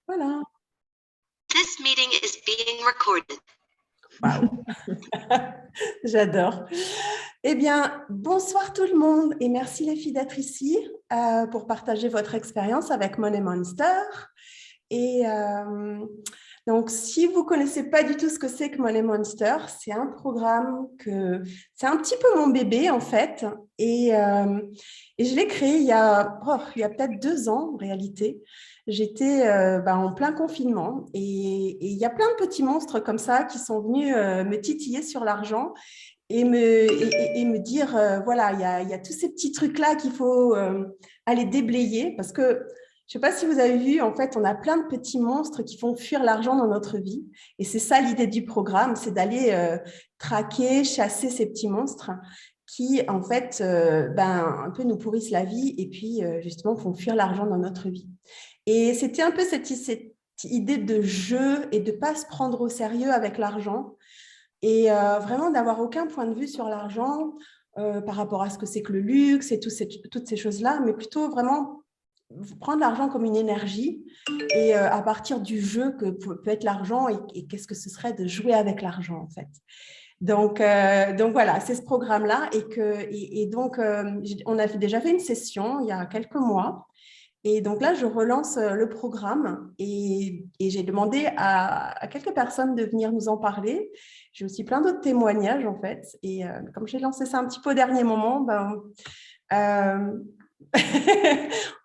Voilà. This meeting is being recorded. Wow. J'adore. Eh bien, bonsoir tout le monde et merci les filles d'être ici pour partager votre expérience avec Money Monster. Et donc, si vous ne connaissez pas du tout ce que c'est que Money Monster, c'est un programme c'est un petit peu mon bébé en fait. Et je l'ai créé il y a peut-être 2 ans en réalité. J'étais en plein confinement et il y a plein de petits monstres comme ça qui sont venus me titiller sur l'argent et me dire, voilà, il y a tous ces petits trucs-là qu'il faut aller déblayer parce que je ne sais pas si vous avez vu, en fait, on a plein de petits monstres qui font fuir l'argent dans notre vie. Et c'est ça l'idée du programme, c'est d'aller traquer, chasser ces petits monstres qui, en fait, un peu nous pourrissent la vie et puis, justement, font fuir l'argent dans notre vie. Et c'était un peu cette idée de jeu et de ne pas se prendre au sérieux avec l'argent et vraiment d'avoir aucun point de vue sur l'argent par rapport à ce que c'est que le luxe et toutes ces choses-là, mais plutôt vraiment prendre l'argent comme une énergie et à partir du jeu que peut être l'argent et qu'est-ce que ce serait de jouer avec l'argent en fait. Donc voilà, c'est ce programme-là et donc on a déjà fait une session il y a quelques mois. Et donc là, je relance le programme et j'ai demandé à quelques personnes de venir nous en parler. J'ai aussi plein d'autres témoignages en fait. Et comme j'ai lancé ça un petit peu au dernier moment,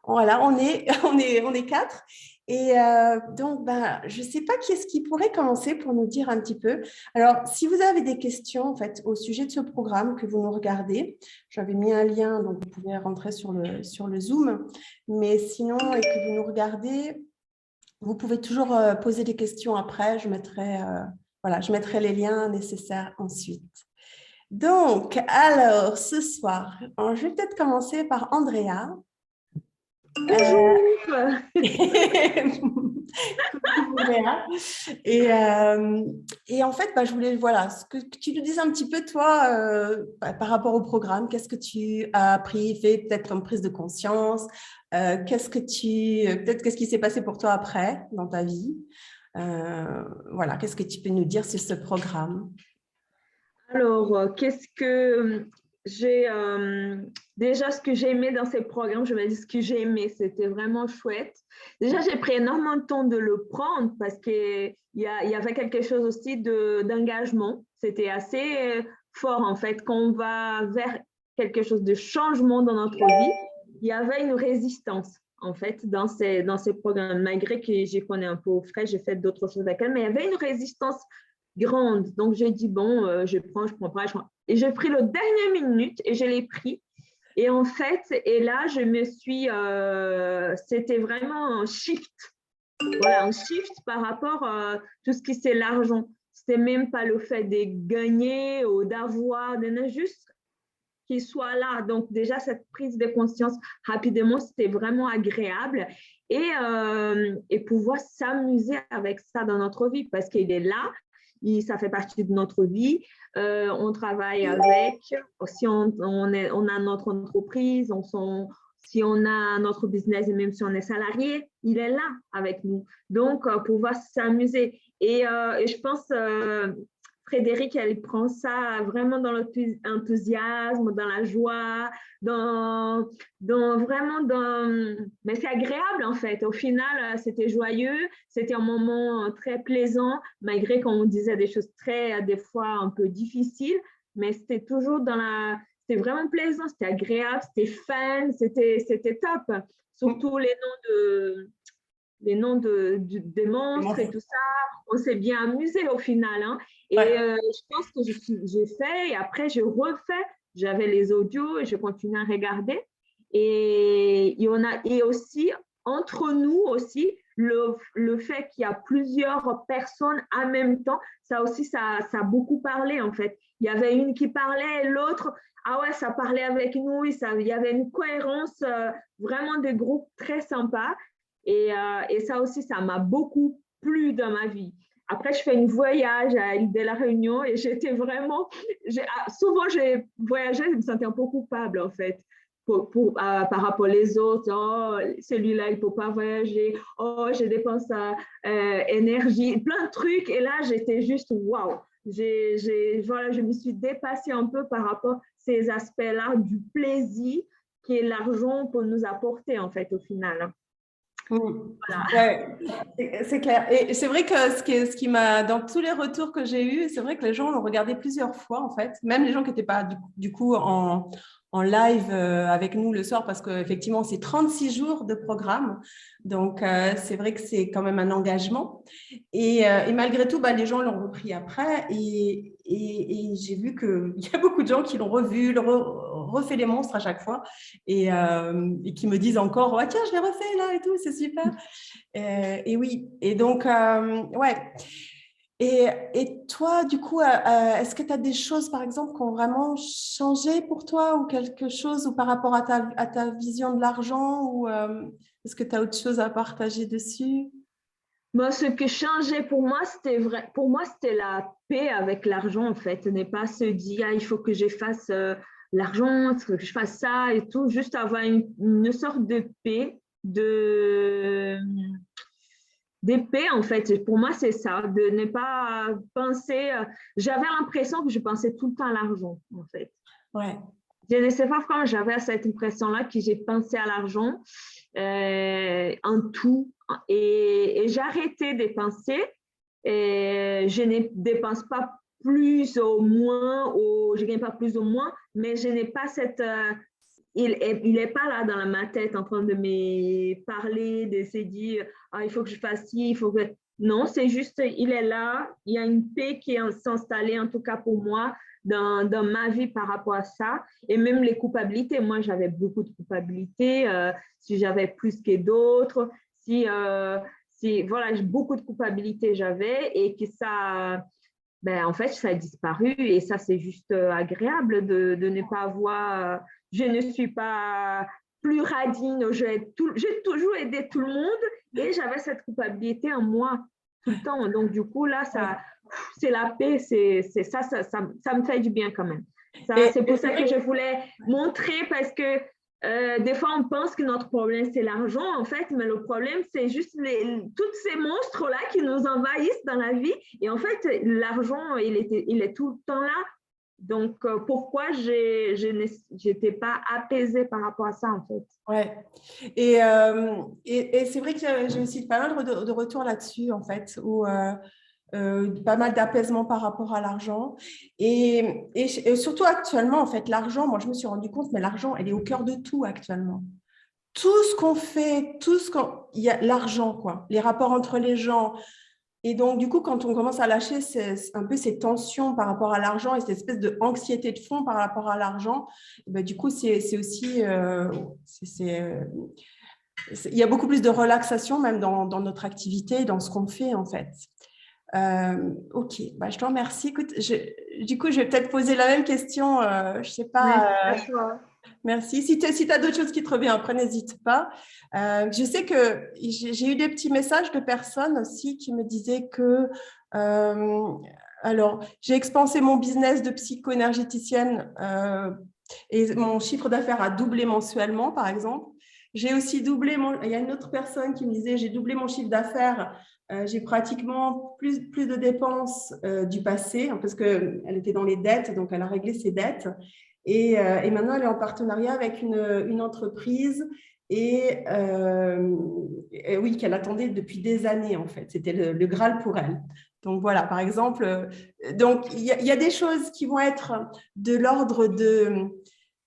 voilà, on est 4. Et donc, je ne sais pas qui est-ce qui pourrait commencer pour nous dire un petit peu. Alors, si vous avez des questions en fait, au sujet de ce programme que vous nous regardez, j'avais mis un lien, donc vous pouvez rentrer sur le Zoom. Mais sinon, et que vous nous regardez, vous pouvez toujours poser des questions après. Je mettrai les liens nécessaires ensuite. Donc, alors, ce soir, je vais peut-être commencer par Andrea. Bonjour. Et en fait, je voulais, que tu nous dises un petit peu, toi, par rapport au programme, qu'est-ce que tu as appris, fait peut-être comme prise de conscience, qu'est-ce qui s'est passé pour toi après dans ta vie, voilà, qu'est-ce que tu peux nous dire sur ce programme? Alors, qu'est-ce que j'ai déjà ce que j'ai aimé dans ces programmes, je vais dire ce que j'ai aimé, c'était vraiment chouette. Déjà, j'ai pris énormément de temps de le prendre parce qu'il y avait quelque chose aussi d'engagement. C'était assez fort en fait. Quand on va vers quelque chose de changement dans notre vie, il y avait une résistance en fait dans ces programmes. Malgré que j'y connais un peu au frais, j'ai fait d'autres choses avec elle, mais il y avait une résistance grande. Donc, j'ai dit, bon, je prends pas. Et j'ai pris le dernier minute et je l'ai pris. Et en fait, et là, je me suis, c'était vraiment un shift. Voilà, un shift par rapport à tout ce qui c'est l'argent. C'était même pas le fait de gagner ou d'avoir, juste qu'il soit là. Donc, déjà, cette prise de conscience rapidement, c'était vraiment agréable. Et pouvoir s'amuser avec ça dans notre vie parce qu'il est là. Ça fait partie de notre vie. On travaille avec. Si on a notre entreprise, si on a notre business et même si on est salarié, il est là avec nous. Donc, pouvoir s'amuser. Et je pense, Frédéric, elle prend ça vraiment dans l'enthousiasme, dans la joie, mais c'est agréable en fait. Au final, c'était joyeux, c'était un moment très plaisant, malgré qu'on disait des choses des fois un peu difficiles, mais c'était toujours c'était vraiment plaisant, c'était agréable, c'était fun, c'était top. Surtout les noms des monstres et tout ça, on s'est bien amusé au final. Hein. Et je pense que j'ai fait, et après je refais, j'avais les audios et je continue à regarder. Et aussi, entre nous aussi, le fait qu'il y a plusieurs personnes en même temps, ça aussi, ça a beaucoup parlé en fait. Il y avait une qui parlait, l'autre, ah ouais, ça parlait avec nous, il y avait une cohérence, vraiment des groupes très sympas. Et ça aussi, ça m'a beaucoup plu dans ma vie. Après, je fais un voyage à l'île de la Réunion et j'étais vraiment… Souvent, j'ai voyagé, je me sentais un peu coupable, en fait, par rapport aux autres. Oh, celui-là, il ne peut pas voyager. Oh, je dépense énergie, plein de trucs. Et là, j'étais juste waouh. Voilà, je me suis dépassée un peu par rapport à ces aspects-là du plaisir que l'argent peut nous apporter, en fait, au final. Voilà. Ouais, c'est clair. Et c'est vrai que ce qui m'a, dans tous les retours que j'ai eus, c'est vrai que les gens l'ont regardé plusieurs fois, en fait. Même les gens qui n'étaient pas du coup en live avec nous le soir, parce qu'effectivement, c'est 36 jours de programme. Donc, c'est vrai que c'est quand même un engagement. Et malgré tout, les gens l'ont repris après. Et j'ai vu qu'il y a beaucoup de gens qui l'ont revu, refait les monstres à chaque fois. Et qui me disent encore, ouais, tiens, je l'ai refait là et tout, c'est super. Et oui, et donc, ouais. Et toi, du coup, est-ce que tu as des choses, par exemple, qui ont vraiment changé pour toi ou quelque chose ou par rapport à ta vision de l'argent ou est-ce que tu as autre chose à partager dessus? Moi, ce qui changeait pour moi, c'était vrai. Pour moi, c'était la paix avec l'argent, en fait. Ne pas se dire, ah, il faut que je fasse l'argent, il faut que je fasse ça et tout. Juste avoir une sorte de paix, d'épée, en fait. Pour moi, c'est ça, de ne pas penser. J'avais l'impression que je pensais tout le temps à l'argent, en fait. Ouais. Je ne sais pas comment j'avais cette impression-là que j'ai pensé à l'argent en tout. Et j'ai arrêté de dépenser. Et je ne dépense pas plus ou moins, ou je ne gagne pas plus ou moins, mais je n'ai pas cette... il est pas là dans ma tête en train de me parler, de se dire ah, il faut que je fasse ci, il faut que... Non, c'est juste, il est là, il y a une paix qui est s'installer, en tout cas pour moi, dans ma vie par rapport à ça. Et même les culpabilités, moi j'avais beaucoup de culpabilité, si j'avais plus que d'autres, si voilà, beaucoup de culpabilité j'avais et que ça... en fait, ça a disparu et ça, c'est juste agréable de ne pas avoir... je ne suis pas plus radine, j'ai toujours aidé tout le monde et j'avais cette culpabilité en moi tout le temps. Donc, du coup, là, c'est la paix, c'est ça me fait du bien quand même. C'est pour ça que je voulais montrer parce que des fois, on pense que notre problème, c'est l'argent, en fait, mais le problème, c'est juste tous ces monstres-là qui nous envahissent dans la vie. Et en fait, l'argent, il est tout le temps là. Donc, pourquoi je n'étais pas apaisée par rapport à ça, en fait. Ouais. Et c'est vrai que j'ai aussi pas mal de retours là-dessus, en fait, où pas mal d'apaisement par rapport à l'argent. Et surtout actuellement, en fait, l'argent, moi, je me suis rendu compte, mais l'argent, elle est au cœur de tout actuellement. Tout ce qu'on fait, il y a l'argent, quoi. Les rapports entre les gens. Et donc, du coup, quand on commence à lâcher un peu ces tensions par rapport à l'argent et cette espèce d'anxiété de fond par rapport à l'argent, du coup, c'est aussi... il y a beaucoup plus de relaxation même dans notre activité, dans ce qu'on fait, en fait. Ok, je te remercie. Écoute, du coup, je vais peut-être poser la même question. Je ne sais pas. Merci à toi. Merci. Si tu as d'autres choses qui te reviennent après, n'hésite pas. Je sais que j'ai eu des petits messages de personnes aussi qui me disaient que alors, j'ai expansé mon business de psycho-énergéticienne et mon chiffre d'affaires a doublé mensuellement, par exemple. J'ai aussi doublé il y a une autre personne qui me disait j'ai doublé mon chiffre d'affaires. J'ai pratiquement plus de dépenses du passé hein, parce qu'elle était dans les dettes, donc elle a réglé ses dettes. Et maintenant, elle est en partenariat avec une entreprise et oui, qu'elle attendait depuis des années, en fait. C'était le Graal pour elle. Donc, voilà, par exemple, donc il y a des choses qui vont être de l'ordre de...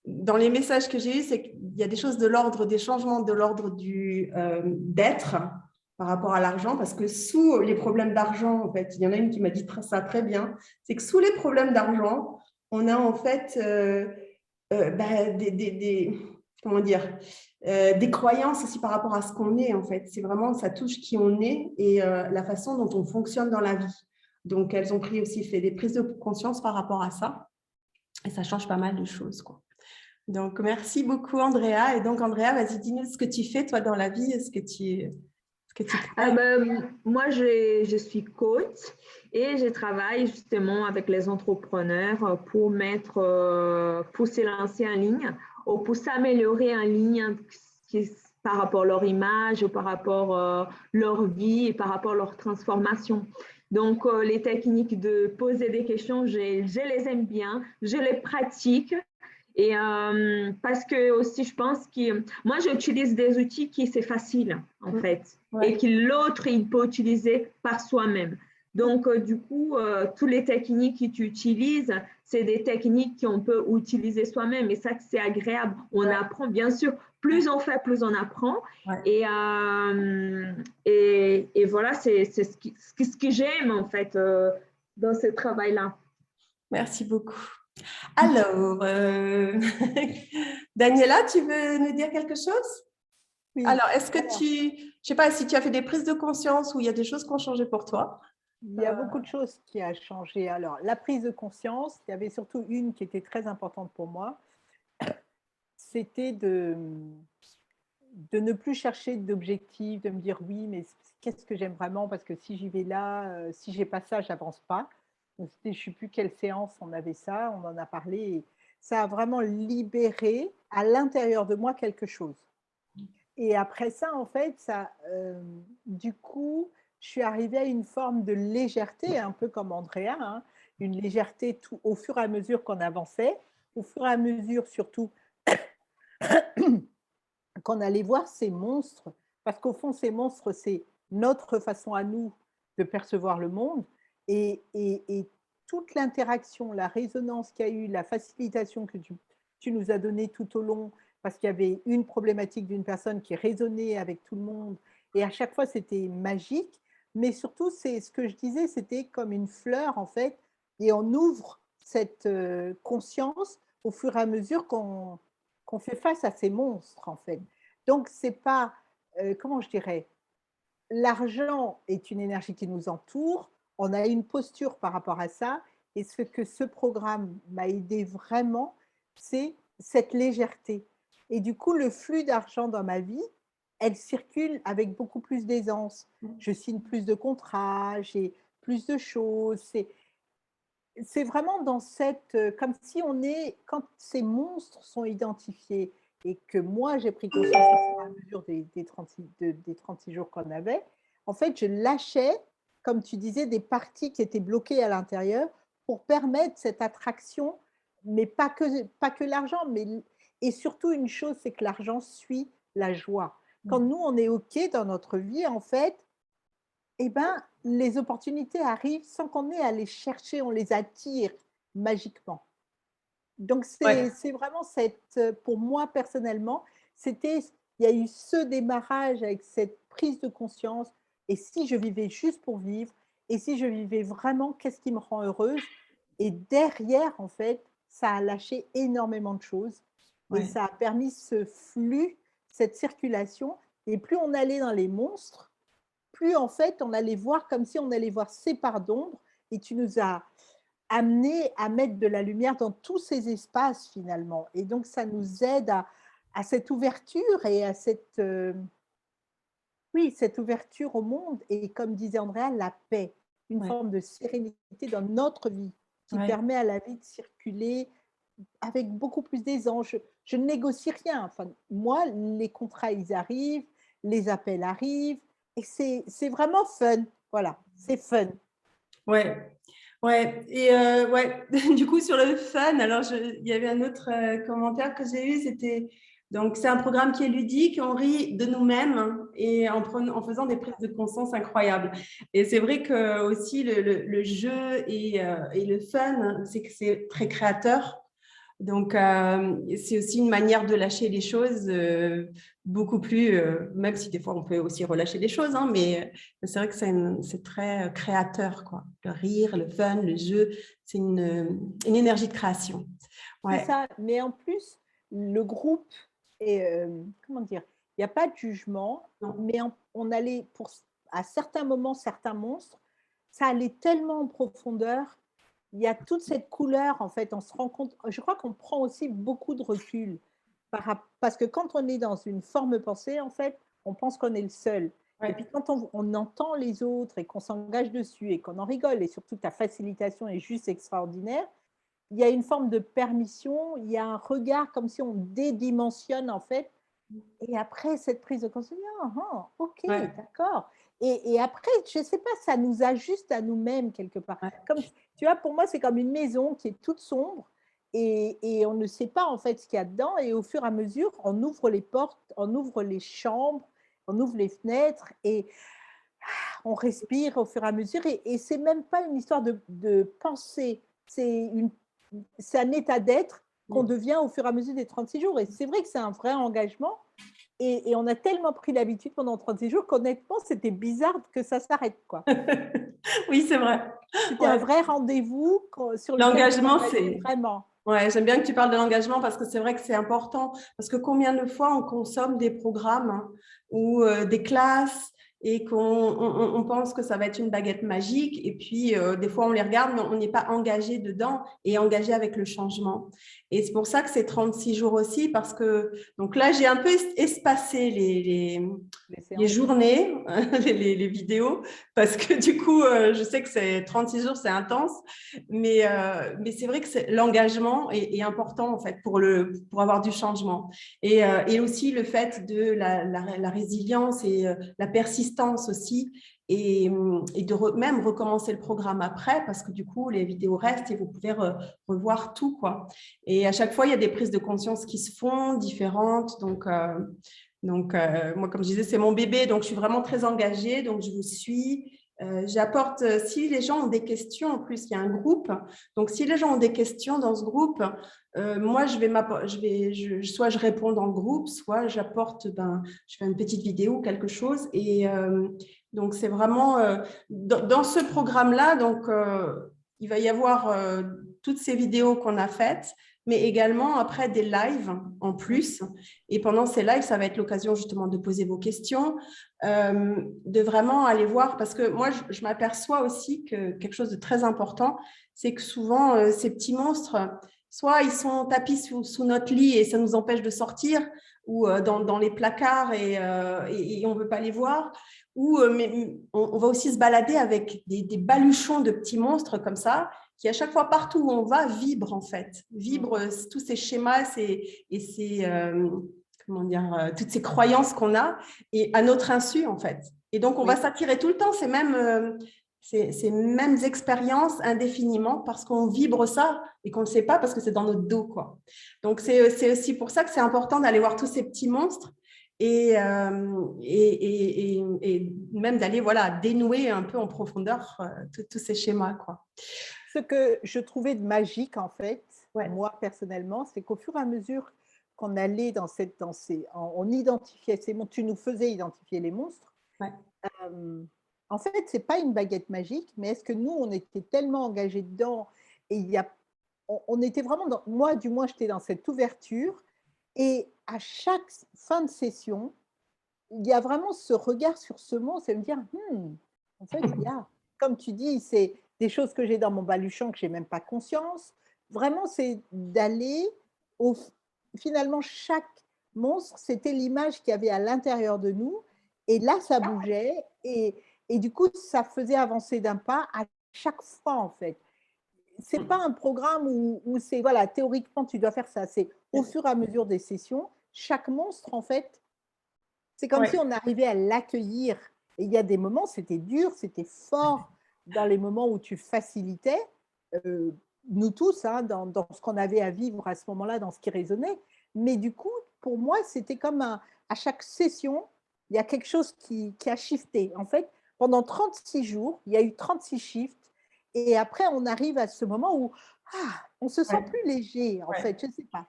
Dans les messages que j'ai eus, c'est qu'il y a des choses de l'ordre des changements, de l'ordre du d'être par rapport à l'argent, parce que sous les problèmes d'argent, en fait, il y en a une qui m'a dit ça très bien, c'est que sous les problèmes d'argent, on a en fait comment dire, des croyances aussi par rapport à ce qu'on est en fait. C'est vraiment, ça touche qui on est et la façon dont on fonctionne dans la vie. Donc, elles ont fait des prises de conscience par rapport à ça et ça change pas mal de choses, quoi. Donc, merci beaucoup, Andrea. Et donc, Andrea, vas-y, dis-nous ce que tu fais, toi, dans la vie, ce que tu moi, je suis coach et je travaille justement avec les entrepreneurs pour se lancer en ligne ou pour s'améliorer en ligne par rapport à leur image, ou par rapport à leur vie et par rapport à leur transformation. Donc, les techniques de poser des questions, je les aime bien, je les pratique. Et parce que aussi, je pense que moi, j'utilise des outils qui c'est facile, en fait, et que l'autre, il peut utiliser par soi-même. Donc, du coup, toutes les techniques que tu utilises, c'est des techniques qu'on peut utiliser soi-même. Et ça, c'est agréable. On apprend, bien sûr, plus on fait, plus on apprend. Et voilà, c'est ce que j'aime, en fait, dans ce travail-là. Merci beaucoup. Alors, Daniela, tu veux nous dire quelque chose? Oui. Alors, est-ce que je ne sais pas si tu as fait des prises de conscience ou il y a des choses qui ont changé pour toi? Il y a beaucoup de choses qui ont changé. Alors, la prise de conscience, il y avait surtout une qui était très importante pour moi. C'était de ne plus chercher d'objectifs, de me dire oui, mais qu'est-ce que j'aime vraiment? Parce que si j'y vais là, si je n'ai pas ça, je n'avance pas. Donc, je ne sais plus quelle séance on avait ça, on en a parlé. Et ça a vraiment libéré à l'intérieur de moi quelque chose. Et après ça, en fait, du coup, je suis arrivée à une forme de légèreté, un peu comme Andrea, hein, une légèreté au fur et à mesure qu'on avançait, au fur et à mesure surtout qu'on allait voir ces monstres, parce qu'au fond, ces monstres, c'est notre façon à nous de percevoir le monde, et toute l'interaction, la résonance qu'il y a eu, la facilitation que tu nous as donnée tout au long, parce qu'il y avait une problématique d'une personne qui résonnait avec tout le monde, et à chaque fois, c'était magique, mais surtout, c'est ce que je disais, c'était comme une fleur, en fait, et on ouvre cette conscience au fur et à mesure qu'on fait face à ces monstres, en fait. Donc, c'est pas, comment je dirais, l'argent est une énergie qui nous entoure, on a une posture par rapport à ça, et ce que ce programme m'a aidé vraiment, c'est cette légèreté. Et du coup, le flux d'argent dans ma vie, elle circule avec beaucoup plus d'aisance. Je signe plus de contrats, j'ai plus de choses. C'est vraiment dans cette, comme si quand ces monstres sont identifiés et que moi j'ai pris conscience au fur et à mesure des 36 jours qu'on avait, en fait je lâchais, comme tu disais, des parties qui étaient bloquées à l'intérieur pour permettre cette attraction, mais pas que l'argent, et surtout une chose, c'est que l'argent suit la joie. Quand nous on est OK dans notre vie, en fait, eh ben, les opportunités arrivent sans qu'on ait à les chercher, on les attire magiquement. Donc, c'est vraiment pour moi personnellement, il y a eu ce démarrage avec cette prise de conscience. Et si je vivais juste pour vivre, et si je vivais vraiment, qu'est-ce qui me rend heureuse? Et derrière, en fait, ça a lâché énormément de choses. Et ça a permis ce flux, cette circulation. Et plus on allait dans les monstres, plus en fait on allait voir comme si on allait voir ces parts d'ombre, et tu nous as amené à mettre de la lumière dans tous ces espaces finalement, et donc ça nous aide à cette ouverture et à cette cette ouverture au monde, et comme disait Andrea, la paix, une forme de sérénité dans notre vie qui permet à la vie de circuler avec beaucoup plus d'aisance. Je ne négocie rien. Enfin, moi, les contrats, ils arrivent, les appels arrivent, et c'est vraiment fun. Voilà, c'est fun. Ouais. Et du coup, sur le fun, alors il y avait un autre commentaire que j'ai eu, c'était, donc c'est un programme qui est ludique, on rit de nous-mêmes, hein, et en faisant des prises de conscience incroyables. Et c'est vrai que aussi le jeu et le fun, c'est que c'est très créateur. Donc, c'est aussi une manière de lâcher les choses beaucoup plus, même si des fois on peut aussi relâcher les choses, hein, mais c'est vrai que c'est très créateur, quoi. Le rire, le fun, le jeu, c'est une énergie de création. C'est ça, mais en plus, le groupe, comment dire, il n'y a pas de jugement, mais on allait, à certains moments, certains monstres, ça allait tellement en profondeur. Il y a toute cette couleur, en fait, on se rend compte, je crois qu'on prend aussi beaucoup de recul, parce que quand on est dans une forme pensée, en fait, on pense qu'on est le seul. Et puis quand on entend les autres et qu'on s'engage dessus et qu'on en rigole, et surtout ta facilitation est juste extraordinaire, il y a une forme de permission, il y a un regard comme si on dédimensionne en fait. Et après, cette prise de conscience, ok, Ouais, d'accord. Et après, je ne sais pas, ça nous ajuste à nous-mêmes quelque part. ouais. Comme, tu vois, pour moi, c'est comme une maison qui est toute sombre et on ne sait pas en fait ce qu'il y a dedans. Et au fur et à mesure, on ouvre les portes, on ouvre les chambres, on ouvre les fenêtres et on respire au fur et à mesure. Et ce n'est même pas une histoire de pensée, c'est un état d'être qu'on devient au fur et à mesure des 36 jours. Et c'est vrai que c'est un vrai engagement. Et on a tellement pris l'habitude pendant 36 jours qu'honnêtement, c'était bizarre que ça s'arrête, quoi. Oui, c'est vrai. C'était un Ouais. vrai rendez-vous sur lequel on L'engagement, s'engageait c'est… vraiment. Ouais, j'aime bien que tu parles de l'engagement parce que c'est vrai que c'est important. Parce que combien de fois on consomme des programmes ou des classes et qu'on pense que ça va être une baguette magique et puis des fois on les regarde mais on n'est pas engagé dedans et engagé avec le changement. Et c'est pour ça que c'est 36 jours aussi parce que donc là j'ai un peu espacé les séances. journées, les vidéos parce que du coup je sais que c'est 36 jours, c'est intense. Mais c'est vrai que l'engagement est important en fait pour avoir du changement. Et aussi le fait de la résilience et la persistance aussi. Et de même recommencer le programme après parce que du coup, les vidéos restent et vous pouvez revoir tout, quoi. Et à chaque fois, il y a des prises de conscience qui se font différentes. Donc moi, comme je disais, c'est mon bébé, donc je suis vraiment très engagée, donc je vous suis. J'apporte, si les gens ont des questions, en plus, il y a un groupe. Donc, si les gens ont des questions dans ce groupe, moi, soit je réponds dans le groupe, soit j'apporte, je fais une petite vidéo, quelque chose. Et donc, c'est vraiment dans ce programme-là, donc, il va y avoir toutes ces vidéos qu'on a faites, mais également après des lives en plus. Et pendant ces lives, ça va être l'occasion justement de poser vos questions, de vraiment aller voir, parce que moi, je m'aperçois aussi que quelque chose de très important, c'est que souvent, ces petits monstres, soit ils sont tapis sous notre lit et ça nous empêche de sortir, ou dans les placards et on ne veut pas les voir, ou mais on va aussi se balader avec des baluchons de petits monstres comme ça, qui à chaque fois, partout où on va, vibrent en fait, vibrent tous ces schémas et ces… comment dire, toutes ces croyances qu'on a et à notre insu, en fait. Et donc, on va s'attirer tout le temps ces mêmes expériences indéfiniment parce qu'on vibre ça et qu'on ne le sait pas parce que c'est dans notre dos, quoi. Donc, c'est aussi pour ça que c'est important d'aller voir tous ces petits monstres et même d'aller dénouer un peu en profondeur tous ces schémas, quoi. Ce que je trouvais de magique, en fait, Ouais. moi personnellement, c'est qu'au fur et à mesure qu'on allait on identifiait ces monstres, tu nous faisais identifier les monstres. Ouais. En fait, ce n'est pas une baguette magique, mais est-ce que nous, on était tellement engagés dedans et on était vraiment dans, moi, du moins, j'étais dans cette ouverture et à chaque fin de session, il y a vraiment ce regard sur ce monstre et me dire, en fait, il y a, comme tu dis, c'est des choses que j'ai dans mon baluchon que je n'ai même pas conscience. Vraiment, c'est d'aller au… Finalement, chaque monstre, c'était l'image qu'il y avait à l'intérieur de nous. Et là, ça bougeait. Et du coup, ça faisait avancer d'un pas à chaque fois, en fait. Ce n'est pas un programme où c'est, voilà, théoriquement, tu dois faire ça. C'est au fur et à mesure des sessions, chaque monstre, en fait, c'est comme si on arrivait à l'accueillir. Et il y a des moments, c'était dur, c'était fort dans les moments où tu facilitais, nous tous, dans ce qu'on avait à vivre à ce moment-là, dans ce qui résonnait. Mais du coup, pour moi, c'était comme à chaque session, il y a quelque chose qui a shifté. En fait, pendant 36 jours, il y a eu 36 shifts. Et après, on arrive à ce moment où on se sent plus léger, en fait, je ne sais pas.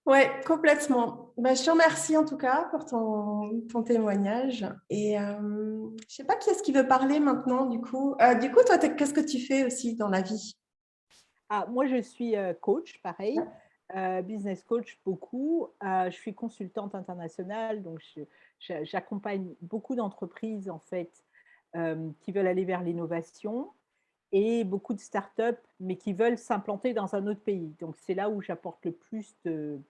Oui, complètement. Je te remercie en tout cas pour ton témoignage. Et je ne sais pas qui est-ce qui veut parler maintenant, du coup. Toi, qu'est-ce que tu fais aussi dans la vie? Moi, je suis coach, pareil, business coach beaucoup. Je suis consultante internationale, donc j'accompagne beaucoup d'entreprises en fait qui veulent aller vers l'innovation et beaucoup de startups, mais qui veulent s'implanter dans un autre pays. Donc, c'est là où j'apporte le plus de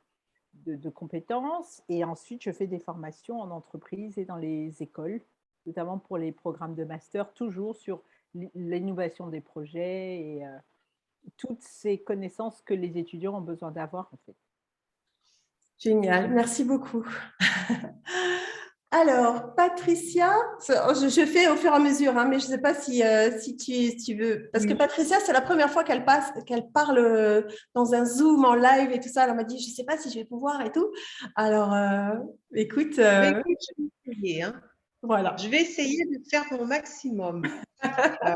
compétences. Et ensuite, je fais des formations en entreprise et dans les écoles, notamment pour les programmes de master, toujours sur l'innovation des projets toutes ces connaissances que les étudiants ont besoin d'avoir, en fait. Génial, merci beaucoup. Alors, Patricia, je fais au fur et à mesure, hein, mais je ne sais pas si tu veux, parce que Oui. Patricia, c'est la première fois qu'elle parle dans un Zoom en live et tout ça. Elle m'a dit, je ne sais pas si je vais pouvoir et tout. Alors, écoute, Mais écoute, je vais essayer, hein. voilà. Je vais essayer de faire mon maximum. Là,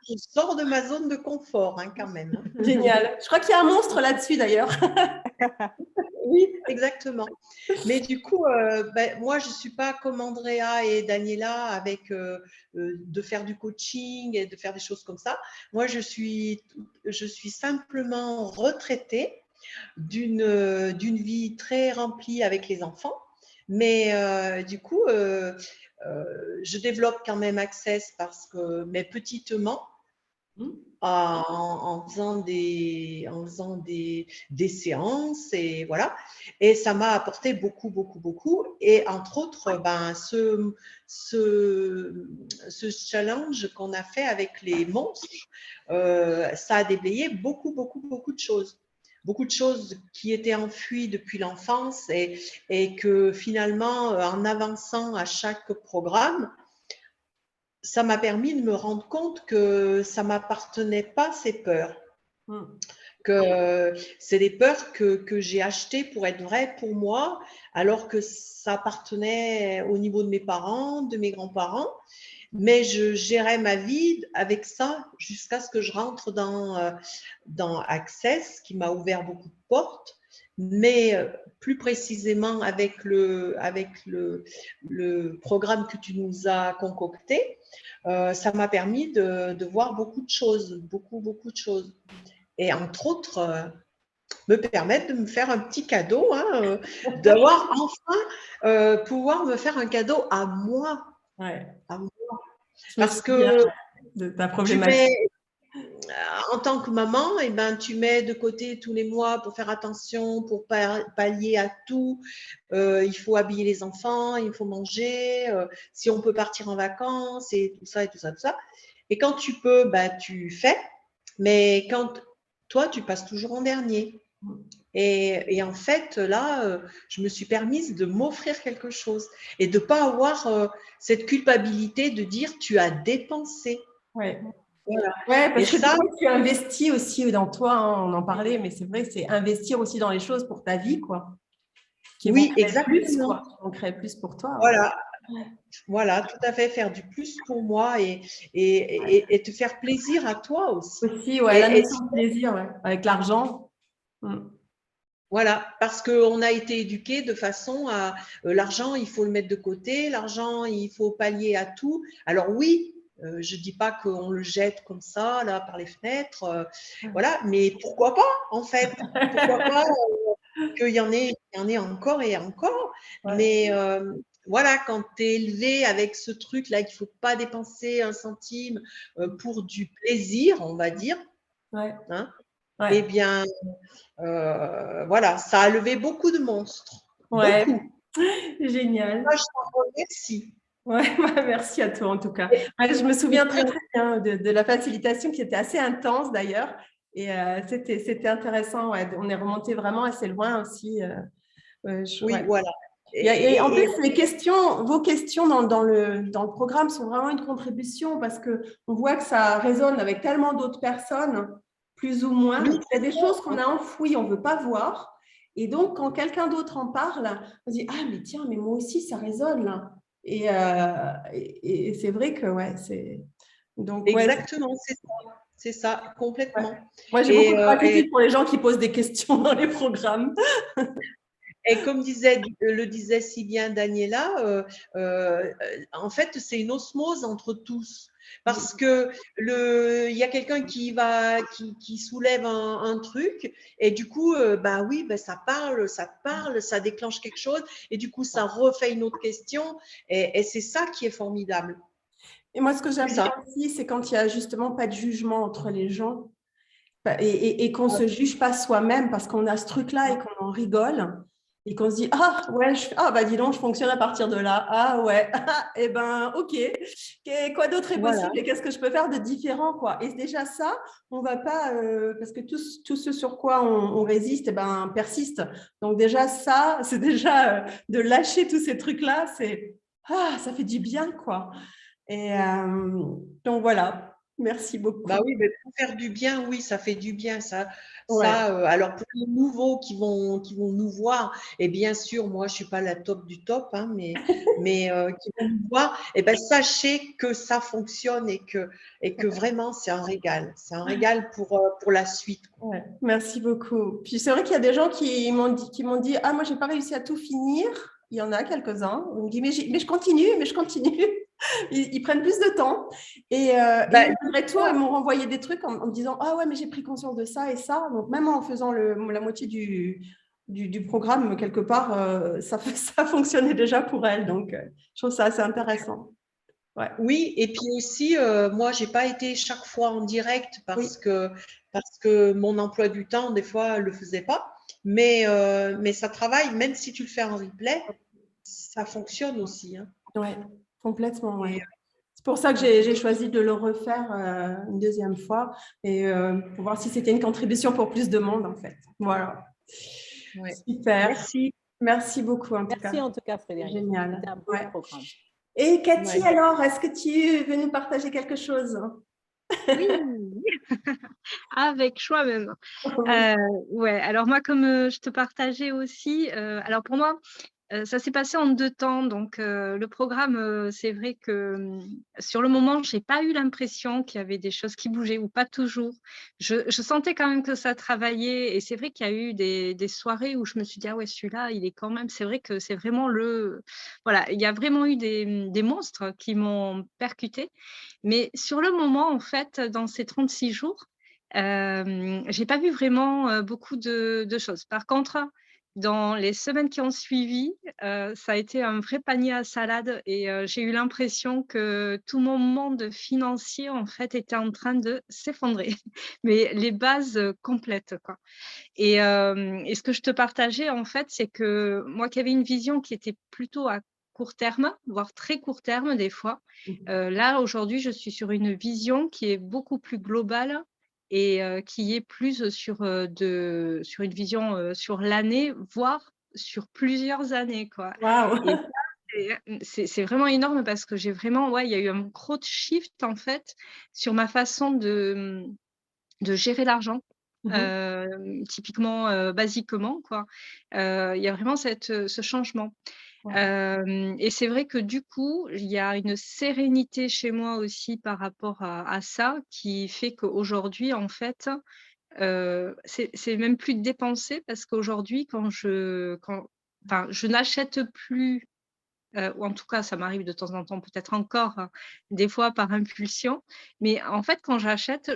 je sors de ma zone de confort, hein, quand même. Hein. Génial. Je crois qu'il y a un monstre là-dessus d'ailleurs. Oui, exactement. Mais du coup, moi, je ne suis pas comme Andrea et Daniela avec de faire du coaching et de faire des choses comme ça. Moi, je suis simplement retraitée d'une vie très remplie avec les enfants. Mais du coup, je développe quand même Access mais petitement, en faisant des séances et voilà. Et ça m'a apporté beaucoup, beaucoup, beaucoup. Et entre autres, ce challenge qu'on a fait avec les monstres, ça a déblayé beaucoup, beaucoup, beaucoup de choses. Beaucoup de choses qui étaient enfouies depuis l'enfance et que finalement, en avançant à chaque programme, ça m'a permis de me rendre compte que ça ne m'appartenait pas, ces peurs. Que c'est des peurs que j'ai achetées pour être vraies pour moi, alors que ça appartenait au niveau de mes parents, de mes grands-parents. Mais je gérais ma vie avec ça jusqu'à ce que je rentre dans Access, qui m'a ouvert beaucoup de portes. Mais plus précisément avec le programme que tu nous as concocté, ça m'a permis de voir beaucoup de choses, beaucoup, beaucoup de choses. Et entre autres, me permettre de me faire un petit cadeau, hein, d'avoir enfin pouvoir me faire un cadeau à moi. Ouais. À moi. Parce que de ta problématique. En tant que maman, tu mets de côté tous les mois pour faire attention, pour pallier à tout. Il faut habiller les enfants, il faut manger, si on peut partir en vacances et tout ça et tout ça, tout ça. Et quand tu peux, tu fais. Mais quand toi, tu passes toujours en dernier. Et en fait, là, je me suis permise de m'offrir quelque chose et de ne pas avoir cette culpabilité de dire tu as dépensé. Ouais. Voilà. Ouais, parce que ça, tu investis aussi dans toi, hein, on en parlait, mais c'est vrai que c'est investir aussi dans les choses pour ta vie, quoi. Oui, exactement. Plus, quoi. On crée plus pour toi. Voilà. Voilà, tout à fait, faire du plus pour moi et te faire plaisir à toi aussi. Aussi, ouais, la notion de plaisir, ouais, avec l'argent. Voilà, parce qu'on a été éduqués de façon à l'argent, il faut le mettre de côté, l'argent, il faut pallier à tout. Alors oui, je ne dis pas qu'on le jette comme ça, là, par les fenêtres, voilà, mais pourquoi pas, en fait? Pourquoi pas qu'il y en ait encore et encore, ouais. Mais voilà, quand tu es élevé avec ce truc-là, qu'il ne faut pas dépenser un centime pour du plaisir, on va dire, ouais. Hein, ouais. Eh bien, voilà, ça a levé beaucoup de monstres. Ouais. Beaucoup. Génial. Moi, je t'en remercie. Ouais, merci à toi en tout cas. Je me souviens très bien de la facilitation qui était assez intense d'ailleurs. Et c'était intéressant. Ouais. On est remonté vraiment assez loin aussi. Oui, ouais. voilà. Et en plus, vos questions dans le programme sont vraiment une contribution parce qu'on voit que ça résonne avec tellement d'autres personnes, plus ou moins. Il y a des choses qu'on a enfouies, on ne veut pas voir. Et donc, quand quelqu'un d'autre en parle, on se dit « Ah, mais tiens, mais moi aussi, ça résonne là. » Et c'est vrai que, ouais, c'est… Donc, exactement, c'est ça, complètement. Ouais. Moi, j'ai beaucoup de gratitude pour les gens qui posent des questions dans les programmes. Et comme le disait si bien Daniela, en fait, c'est une osmose entre tous. Parce que il y a quelqu'un qui soulève un truc et du coup, ça parle, ça déclenche quelque chose et du coup, ça refait une autre question et c'est ça qui est formidable. Et moi, ce que j'aime bien aussi, c'est quand il n'y a justement pas de jugement entre les gens et qu'on ne se juge pas soi-même parce qu'on a ce truc-là et qu'on en rigole. et qu'on se dit, ah ouais, bah dis donc, je fonctionne à partir de là. Ah ouais, et ben ok. Quoi d'autre est Voilà. possible et qu'est-ce que je peux faire de différent, quoi. Et déjà ça, on va pas, parce que tout ce sur quoi on résiste, persiste. Donc déjà ça, c'est déjà de lâcher tous ces trucs-là, ça fait du bien, quoi. Et donc voilà, merci beaucoup. Bah oui, mais pour faire du bien, oui, ça fait du bien, ça. Ouais. Alors pour les nouveaux qui vont nous voir, et bien sûr, moi je suis pas la top du top, hein, mais qui vont nous voir, et ben sachez que ça fonctionne et que vraiment c'est un régal pour la suite. Ouais, merci beaucoup. Puis c'est vrai qu'il y a des gens qui m'ont dit, ah moi j'ai pas réussi à tout finir. Il y en a quelques-uns. On me dit mais je continue, mais je continue. Ils prennent plus de temps. Et malgré tout, ils m'ont renvoyé des trucs en me disant, ah ouais mais j'ai pris conscience de ça et ça. Donc même en faisant la moitié du programme quelque part, ça fonctionnait déjà pour elles. Donc je trouve ça assez intéressant. Ouais. Oui, et puis aussi, moi, j'ai pas été chaque fois en direct Oui. parce que mon emploi du temps, des fois, le faisait pas. Mais ça travaille, même si tu le fais en replay, ça fonctionne aussi, hein. Ouais, complètement, ouais. Et, C'est pour ça que j'ai choisi de le refaire une deuxième fois et pour voir si c'était une contribution pour plus de monde, en fait. Voilà. ouais. Super. Merci. Merci beaucoup, en tout cas. Merci en tout cas, Frédéric. Génial. C'était un beau programme. Et Cathy, Ouais. alors, est-ce que tu veux nous partager quelque chose? Oui, avec choix même. Ouais, alors moi, comme je te partageais aussi, alors pour moi, ça s'est passé en 2 temps. Donc, le programme, c'est vrai que, sur le moment, j'ai pas eu l'impression qu'il y avait des choses qui bougeaient ou pas toujours. Je sentais quand même que ça travaillait et c'est vrai qu'il y a eu des soirées où je me suis dit: «Ah ouais, celui-là, il est quand même» c'est vrai que c'est vraiment voilà, il y a vraiment eu des monstres qui m'ont percutée. Mais sur le moment, en fait, dans ces 36 jours, j'ai pas vu vraiment, beaucoup de choses. Par contre, dans les semaines qui ont suivi, ça a été un vrai panier à salade et j'ai eu l'impression que tout mon monde financier, en fait, était en train de s'effondrer. Mais les bases, complètes, quoi. Et ce que je te partageais, en fait, c'est que moi qui avais une vision qui était plutôt à court terme, voire très court terme des fois, là, aujourd'hui, je suis sur une vision qui est beaucoup plus globale et qui est plus sur une vision, sur l'année, voire sur plusieurs années, quoi. Waouh! Et ça, c'est vraiment énorme parce que j'ai vraiment ouais, il y a eu un gros shift, en fait, sur ma façon de gérer l'argent. Typiquement, basiquement, quoi. Il y a vraiment ce changement. Ouais. Et c'est vrai que du coup, il y a une sérénité chez moi aussi par rapport à ça, qui fait qu'aujourd'hui, en fait, c'est même plus dépenser parce qu'aujourd'hui, enfin, je n'achète plus, ou en tout cas, ça m'arrive de temps en temps, peut-être encore, hein, des fois par impulsion. Mais en fait, quand j'achète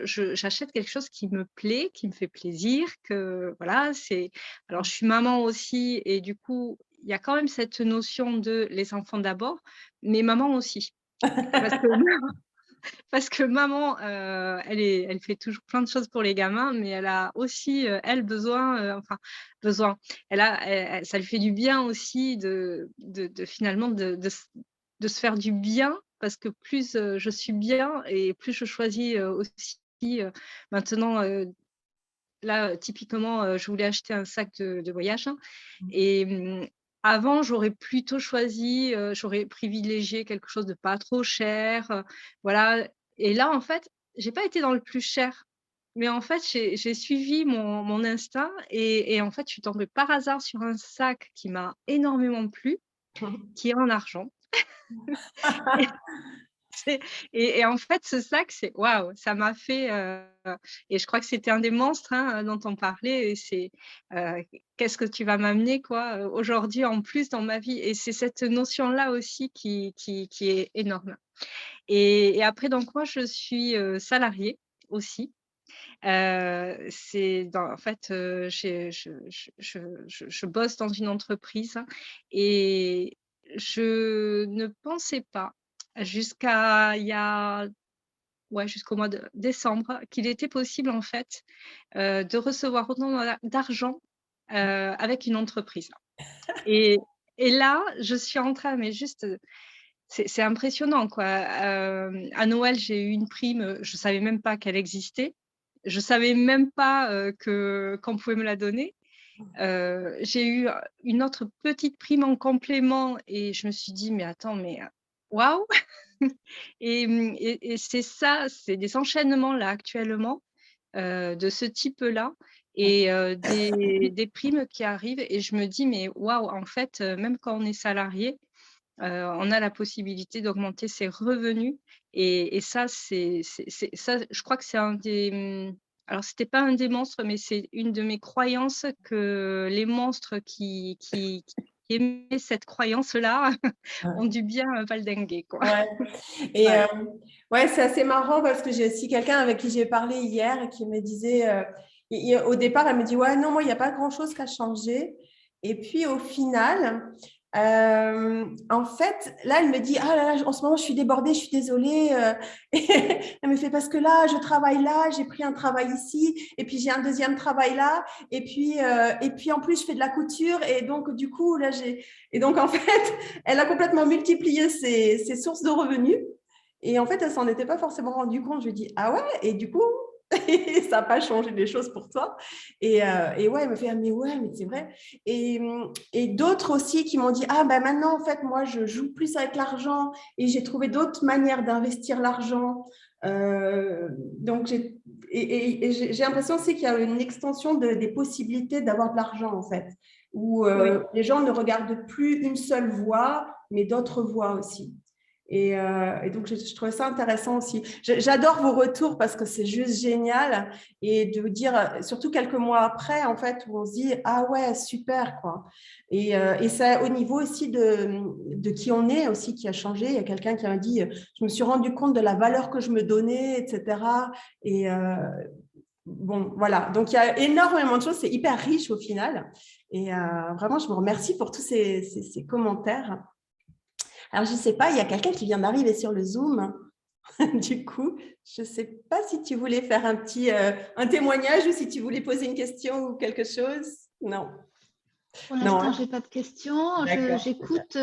quelque chose qui me plaît, qui me fait plaisir, que voilà, alors je suis maman aussi et du coup, il y a quand même cette notion de les enfants d'abord, mais maman aussi. Parce que parce que maman, elle fait toujours plein de choses pour les gamins, mais elle a aussi, elle, besoin, besoin. Ça lui fait du bien aussi de finalement de se faire du bien parce que plus, je suis bien et plus je choisis, aussi, maintenant, là, typiquement, je voulais acheter un sac de voyage, hein, et avant, j'aurais plutôt choisi, j'aurais privilégié quelque chose de pas trop cher, voilà. Et là, en fait, j'ai pas été dans le plus cher, mais en fait, j'ai suivi mon instinct et en fait, je suis tombée par hasard sur un sac qui m'a énormément plu, qui est en argent. C'est et en fait, ce sac, c'est waouh, ça m'a fait, et je crois que c'était un des monstres, hein, dont on parlait et c'est, heu, qu'est-ce que tu vas m'amener quoi, aujourd'hui en plus dans ma vie? Et c'est cette notion-là aussi qui est énorme. Et après donc moi je suis, salariée aussi. C'est dans en fait, je bosse dans une entreprise et je ne pensais pas jusqu'à il y a ouais, jusqu'au mois de décembre qu'il était possible en fait, de recevoir autant d'argent, avec une entreprise. Et, et là, je suis en train, mais juste, c'est impressionnant, quoi. À Noël, j'ai eu une prime, je ne savais même pas qu'elle existait. Je ne savais même pas qu'on pouvait me la donner. J'ai eu une autre petite prime en complément et je me suis dit, mais attends, mais waouh! Et c'est ça, c'est des enchaînements là actuellement de ce type-là et des primes qui arrivent et je me dis, mais waouh, en fait, même quand on est salarié, on a la possibilité d'augmenter ses revenus et ça, ça, je crois que c'est un des, alors c'était pas un des monstres, mais c'est une de mes croyances que les monstres qui aimaient cette croyance-là ont dû bien valdinguer, quoi. Ouais. Et Ouais. ouais, c'est assez marrant parce que j'ai aussi quelqu'un avec qui j'ai parlé hier et qui me disait, au départ, elle me dit, ouais, non, moi, il n'y a pas grand-chose qui a changé. Et puis au final, en fait, là, elle me dit, ah là là, en ce moment, je suis débordée, je suis désolée. Et elle me fait, parce que là, je travaille là, j'ai pris un travail ici, et puis j'ai un deuxième travail là, et puis en plus, je fais de la couture. Et donc, du coup, là, Et donc, en fait, elle a complètement multiplié ses sources de revenus. Et en fait, elle s'en était pas forcément rendue compte. Je lui dis, ah ouais, et du coup, ça n'a pas changé les choses pour toi. Et ouais, elle me fait, ah, mais ouais, mais c'est vrai. Et d'autres aussi qui m'ont dit, ah ben maintenant, en fait, moi, je joue plus avec l'argent et j'ai trouvé d'autres manières d'investir l'argent. Donc, j'ai l'impression aussi qu'il y a une extension des possibilités d'avoir de l'argent, en fait, où Oui. les gens ne regardent plus une seule voie, mais d'autres voies aussi. Et donc, je trouvais ça intéressant aussi. J'adore vos retours parce que c'est juste génial. Et de vous dire, surtout quelques mois après, en fait, où on se dit, ah ouais, super, quoi. Et c'est au niveau aussi de qui on est aussi qui a changé. Il y a quelqu'un qui m'a dit, je me suis rendu compte de la valeur que je me donnais, etc. Et bon, voilà. Donc, il y a énormément de choses. C'est hyper riche au final. Et vraiment, je vous remercie pour tous ces commentaires. Alors, je ne sais pas, il y a quelqu'un qui vient d'arriver sur le Zoom. Du coup, je ne sais pas si tu voulais faire un témoignage ou si tu voulais poser une question ou quelque chose. Non. Pour Non, l'instant, hein. je n'ai pas de questions. D'accord. J'écoute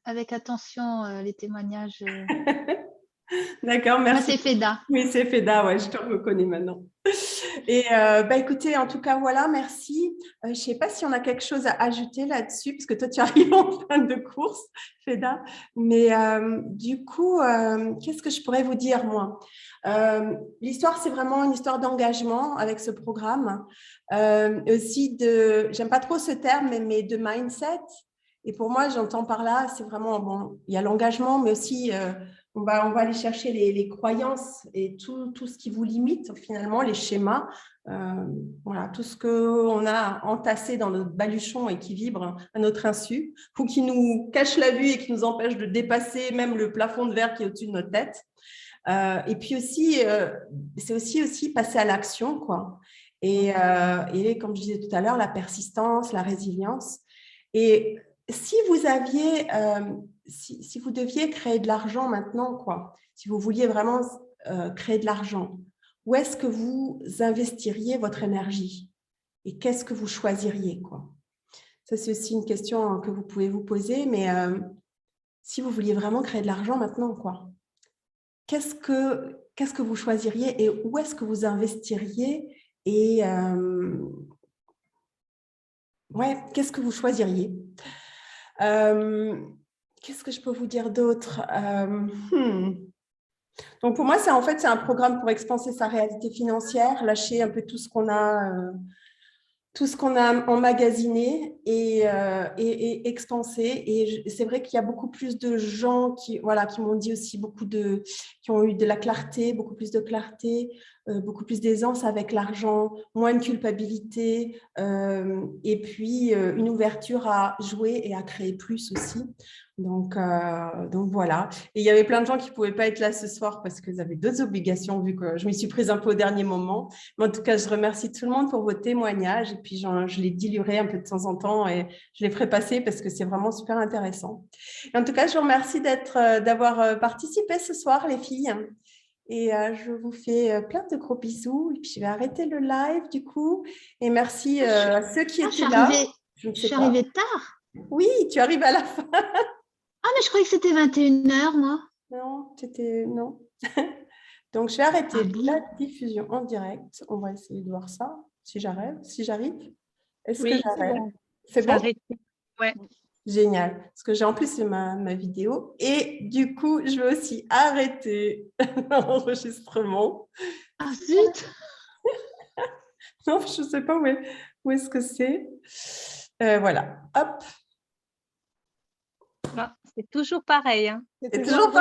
avec attention les témoignages. D'accord, Moi, merci. c'est Feda. Oui, c'est Feda, ouais, je te reconnais maintenant. Et écoutez, en tout cas, voilà, merci. Je ne sais pas si on a quelque chose à ajouter là-dessus, parce que toi, tu arrives en fin de course, Feda. Mais du coup, qu'est-ce que je pourrais vous dire, moi? L'histoire, c'est vraiment une histoire d'engagement avec ce programme. Aussi j'aime pas trop ce terme, mais de mindset. Et pour moi, j'entends par là, c'est vraiment, bon, il y a l'engagement, mais aussi on va aller chercher les croyances et tout ce qui vous limite, finalement, les schémas, voilà, tout ce qu'on a entassé dans notre baluchon et qui vibre à notre insu, ou qui nous cache la vue et qui nous empêche de dépasser même le plafond de verre qui est au-dessus de notre tête. Et puis aussi, c'est aussi passer à l'action, quoi. Et comme je disais tout à l'heure, la persistance, la résilience. Et si vous aviez, si vous deviez créer de l'argent maintenant, quoi, si vous vouliez vraiment créer de l'argent, où est-ce que vous investiriez votre énergie? Et qu'est-ce que vous choisiriez, quoi? Ça, c'est aussi une question que vous pouvez vous poser, mais si vous vouliez vraiment créer de l'argent maintenant, quoi, qu'est-ce que vous choisiriez et où est-ce que vous investiriez? Et ouais, qu'est-ce que vous choisiriez? Qu'est-ce que je peux vous dire d'autre? Donc, pour moi, c'est un programme pour expanser sa réalité financière, lâcher un peu tout ce qu'on a emmagasiné et expansé. Et c'est vrai qu'il y a beaucoup plus de gens qui m'ont dit aussi qui ont eu de la clarté, beaucoup plus de clarté, beaucoup plus d'aisance avec l'argent, moins de culpabilité, et puis une ouverture à jouer et à créer plus aussi. Donc voilà. Et il y avait plein de gens qui ne pouvaient pas être là ce soir parce qu'ils avaient d'autres obligations, vu que je m'y suis prise un peu au dernier moment. Mais en tout cas, je remercie tout le monde pour vos témoignages. Et puis, je les diluerai un peu de temps en temps et je les ferai passer parce que c'est vraiment super intéressant. Et en tout cas, je vous remercie d'avoir participé ce soir, les filles. Et je vous fais plein de gros bisous. Et puis, je vais arrêter le live du coup. Et merci à ceux qui étaient là. Je ne Je sais suis pas. arrivée tard. Oui, tu arrives à la fin. Ah, mais je croyais que c'était 21h, moi. Non, non. Donc, je vais arrêter Ah bon? la diffusion en direct. On va essayer de voir ça, si j'arrive. Est-ce que Oui, j'arrive? bon. C'est ça bon? arrête. Ouais. Génial. Parce que j'ai en plus ma vidéo. Et du coup, je vais aussi arrêter l'enregistrement. Ah, zut! Non, je ne sais pas où est-ce que c'est. Voilà. Hop. Ah, c'est toujours pareil, hein. C'est C'est toujours toujours